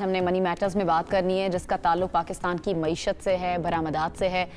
हमने money matters में बात करनी है जिसका ताल्लुक पाकिस्तान की मईशत से है, बरामदात से है।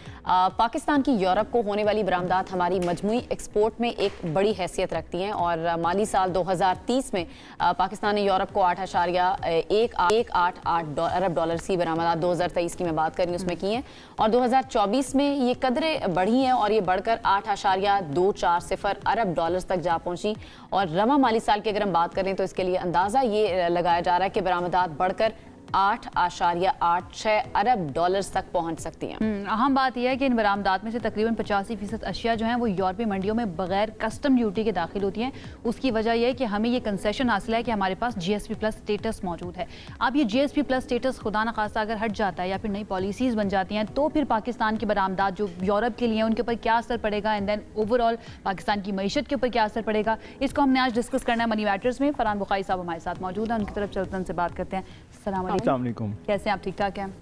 पाकिस्तान की यूरोप को होने वाली बरामदात हमारी मजमूई एक्सपोर्ट में एक बड़ी हैसियत रखती हैं और माली साल 2030 में पाकिस्तान ने यूरोप को 8.188 अरब डॉलर की बरामदात 2023 की मैं बात कर रही हूँ उसमें की हैं और 2024 में ये कदरें बढ़ी हैं और ये बढ़कर 8.240 अरब डॉलर तक जा पहुंची। और रवा माली साल की अगर हम बात करें तो इसके लिए अंदाज़ा ये लगाया जा रहा है कि बरामदात बढ़कर 8.86 अरब डॉलर्स तक पहुंच सकती हैं। अहम बात यह है कि इन बरामदात में से तकरीबन 85% अशिया जो हैं वो यूरोपीय मंडियों में बगैर कस्टम ड्यूटी के दाखिल होती हैं। उसकी वजह यह है कि हमें ये कंसेशन हासिल है कि हमारे पास GSP प्लस स्टेटस मौजूद है। अब ये GSP प्लस स्टेटस खुदा न खासा अगर हट जाता है या फिर नई पॉलिसीज़ बन जाती हैं तो फिर पाकिस्तान की बरामदात जो यूरोप के लिए हैं उनके ऊपर क्या असर पड़ेगा एंड देन ओवरऑल पाकिस्तान की मईशत के ऊपर क्या असर पड़ेगा, इसको हमने आज डिस्कस करना है मनी मैटर्स में। फरहान बुखारी साहब हमारे साथ मौजूद हैं, उनकी तरफ चलते उनसे बात करते हैं। अस्सलाम वालेकुम, कैसे हैं आप? ठीक ठाक हैं?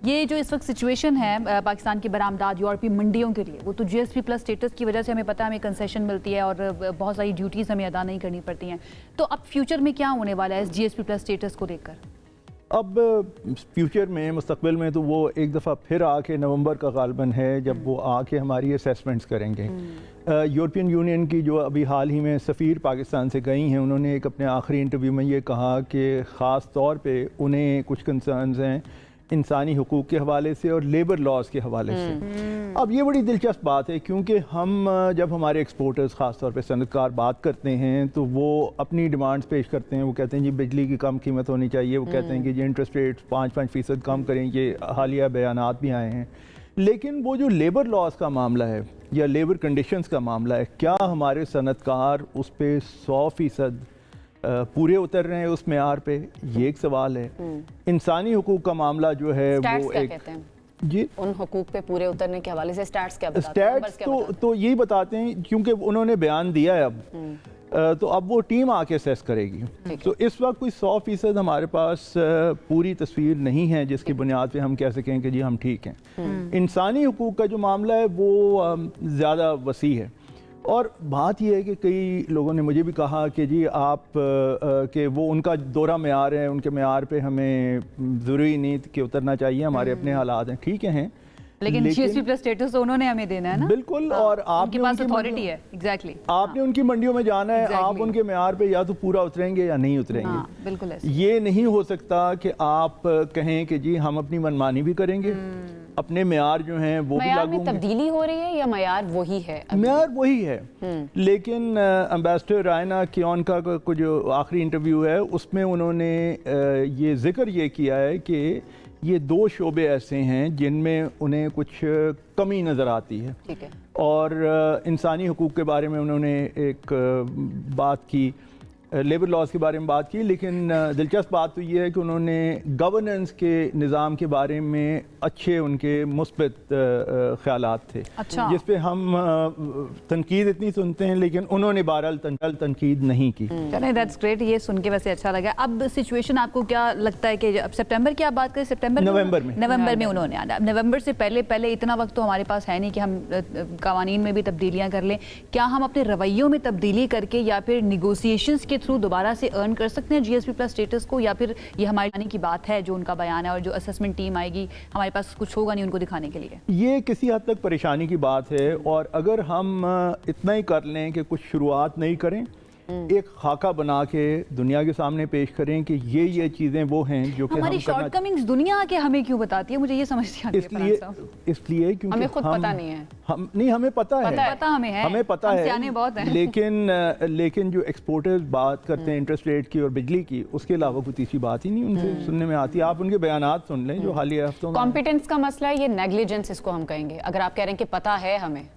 ये जो इस वक्त सिचुएशन है पाकिस्तान की बरामदात यूरोपीय मंडियों के लिए, वो तो GSP प्लस स्टेटस की वजह से हमें पता है हमें कंसेशन मिलती है और बहुत सारी ड्यूटीज़ हमें अदा नहीं करनी पड़ती हैं। तो अब फ्यूचर में क्या होने वाला है इस GSP प्लस स्टेटस को देखकर? अब फ्यूचर में मुस्तकबिल में तो वो एक दफ़ा फिर आके नवंबर का गालबन है जब वो आके हमारी असेसमेंट्स करेंगे। यूरोपियन यूनियन की जो अभी हाल ही में सफ़ीर पाकिस्तान से गई हैं, उन्होंने एक अपने आखिरी इंटरव्यू में ये कहा कि ख़ास तौर पे उन्हें कुछ कंसर्न्स हैं इंसानी हुकूक के हवाले से और लेबर लॉज के हवाले से। अब ये बड़ी दिलचस्प बात है क्योंकि हम जब हमारे एक्सपोर्टर्स ख़ास तौर पे सनतकार बात करते हैं तो वो अपनी डिमांड्स पेश करते हैं। वो कहते हैं जी बिजली की कम कीमत होनी चाहिए, वो कहते हैं कि जी इंटरेस्ट रेट्स 5% कम करें, ये हालिया बयानात भी आए हैं। लेकिन वो जो लेबर लॉज का मामला है या लेबर कंडीशंस का मामला है, क्या हमारे सनतकार उस पर 100% पूरे उतर रहे हैं उस मेयार पे, ये एक सवाल है। इंसानी हुकूक का मामला जो है वो एक जी उन हुकूक पे पूरे उतरने के हवाले से स्टैट्स क्या बताते हैं? स्टैट्स तो यही बताते हैं क्योंकि उन्होंने बयान दिया है अब तो अब वो टीम आके असेस करेगी। तो इस वक्त कोई 100% हमारे पास पूरी तस्वीर नहीं है जिसकी बुनियाद पे हम कह सकें कि जी हम ठीक हैं। इंसानी हुकूक का जो मामला है वो ज़्यादा वसी है और बात यह है कि कई लोगों ने मुझे भी कहा कि जी आप कि वो उनका दोहरा मेयार है, उनके मेयार पे हमें ज़रूरी नहीं कि उतरना चाहिए, हमारे अपने हालात हैं, ठीक हैं। लेकिन GSP प्लस स्टेटस तो उन्होंने हमें देना है ना। बिल्कुल। और आपके पास अथॉरिटी है। एग्जैक्टली आपने उनकी मंडियों में जाना है, आप उनके मेयार पे या तो पूरा उतरेंगे या नहीं उतरेंगे। बिल्कुल ये नहीं हो सकता कि आप कहें कि जी हम अपनी मनमानी भी करेंगे, अपने मेयार जो हैं वो भी लागू में तब्दीली हो रही है या मेयार वही है? मेयार वही है। लेकिन एम्बेसडर रायना कियोन का जो आखिरी इंटरव्यू है उसमें उन्होंने ये जिक्र ये किया है कि ये 2 शोबे ऐसे हैं जिनमें उन्हें कुछ कमी नज़र आती है। ठीक है। और इंसानी हुकूक के बारे में उन्होंने एक बात की, लेबर लॉज के बारे में बात की, लेकिन दिलचस्प बात तो ये है कि उन्होंने गवर्नेंस के निज़ाम के बारे में अच्छे उनके मुस्बत ख्यालात थे। अच्छा। जिस पे हम तनकीद इतनी सुनते हैं लेकिन उन्होंने बहरहाल तनकीद नहीं की। चलिए दैट्स ग्रेट, ये सुन के वैसे अच्छा लगा। अब सिचुएशन आपको क्या लगता है कि अब सितंबर की आप बात करें, नवंबर में उन्होंने आना, नवंबर से पहले इतना वक्त तो हमारे पास है नहीं कि हम कवानीन में भी तब्दीलियाँ कर लें। क्या हम अपने रवैयों में तब्दीली करके या फिर निगोसिएशंस के थ्रू दोबारा से अर्न कर सकते हैं GSP प्लस स्टेटस को, या फिर ये हमारे आने की बात है जो उनका बयान है और जो असेसमेंट टीम आएगी हमारे पास कुछ होगा नहीं उनको दिखाने के लिए? ये किसी हद तक परेशानी की बात है और अगर हम इतना ही कर लें कि कुछ शुरुआत नहीं करें, एक खाका बना के दुनिया के सामने पेश करें कि ये चीज़ें वो हैं जो कि हमारी शॉर्टकमिंग्स दुनिया आके हमें क्यों बताती है, मुझे ये समझ नहीं आती है। इसलिए क्योंकि हमें खुद पता नहीं है। हमें पता है, हमें पता है, लेकिन जो एक्सपोर्टर्स बात करते हैं इंटरेस्ट रेट की और बिजली की, उसके अलावा कोई तीसरी बात ही नहीं उनसे सुनने में आती। आप उनके बयानात सुन लें जो हालिया हफ्तों में। कॉम्पिटेंस का मसला है, ये नेग्लिजेंस इसको हम कहेंगे अगर आप कह रहे हैं कि पता है हमें,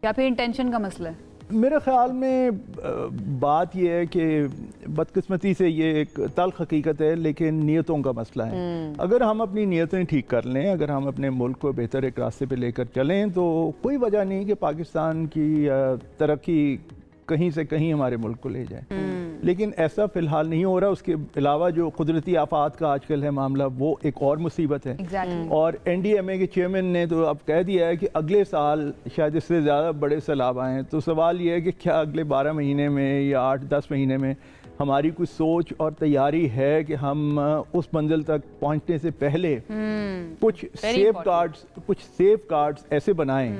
या फिर इंटेंशन का मसला है? मेरे ख्याल में बात यह है कि बदकिस्मती से ये एक तल्ख हकीकत है लेकिन नीयतों का मसला है। अगर हम अपनी नीयतें ठीक कर लें, अगर हम अपने मुल्क को बेहतर एक रास्ते पे लेकर चलें तो कोई वजह नहीं कि पाकिस्तान की तरक्की कहीं से कहीं हमारे मुल्क को ले जाए। लेकिन ऐसा फ़िलहाल नहीं हो रहा। उसके अलावा जो कुदरती आफात का आजकल है मामला, वो एक और मुसीबत है। और NDMA के चेयरमैन ने तो अब कह दिया है कि अगले साल शायद इससे ज़्यादा बड़े सैलाब आएँ। तो सवाल ये है कि क्या अगले 12 महीने में या 8-10 महीने में हमारी कुछ सोच और तैयारी है कि हम उस मंजिल तक पहुंचने से पहले कुछ सेफ गार्ड्स ऐसे बनाएं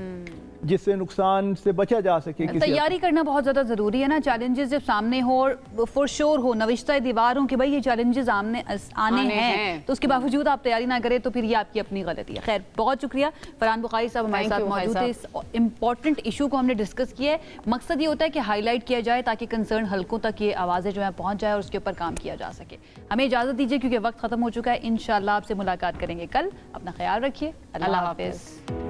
जिससे नुकसान से बचा जा सके। तैयारी करना बहुत ज़्यादा ज़रूरी है ना। चैलेंजेस जब सामने हो और फॉर श्योर हो, नविश्ता दीवार हो कि भाई ये चैलेंजेस आने हैं, तो उसके बावजूद आप तैयारी ना करें तो फिर ये आपकी अपनी गलती है। खैर, बहुत शुक्रिया फरहान बुखारी साहब हमारे साथ मौजूद थे। इस इंपॉर्टेंट इशू को हमने डिस्कस किया है। मकसद ये होता है कि हाईलाइट किया जाए ताकि कंसर्न हलकों तक ये आवाज़ें जो है पहुँच जाए और उसके ऊपर काम किया जा सके। हमें इजाज़त दीजिए क्योंकि वक्त ख़त्म हो चुका है। इंशाल्लाह आपसे मुलाकात करेंगे कल। अपना ख्याल रखिए। अल्लाह हाफिज़।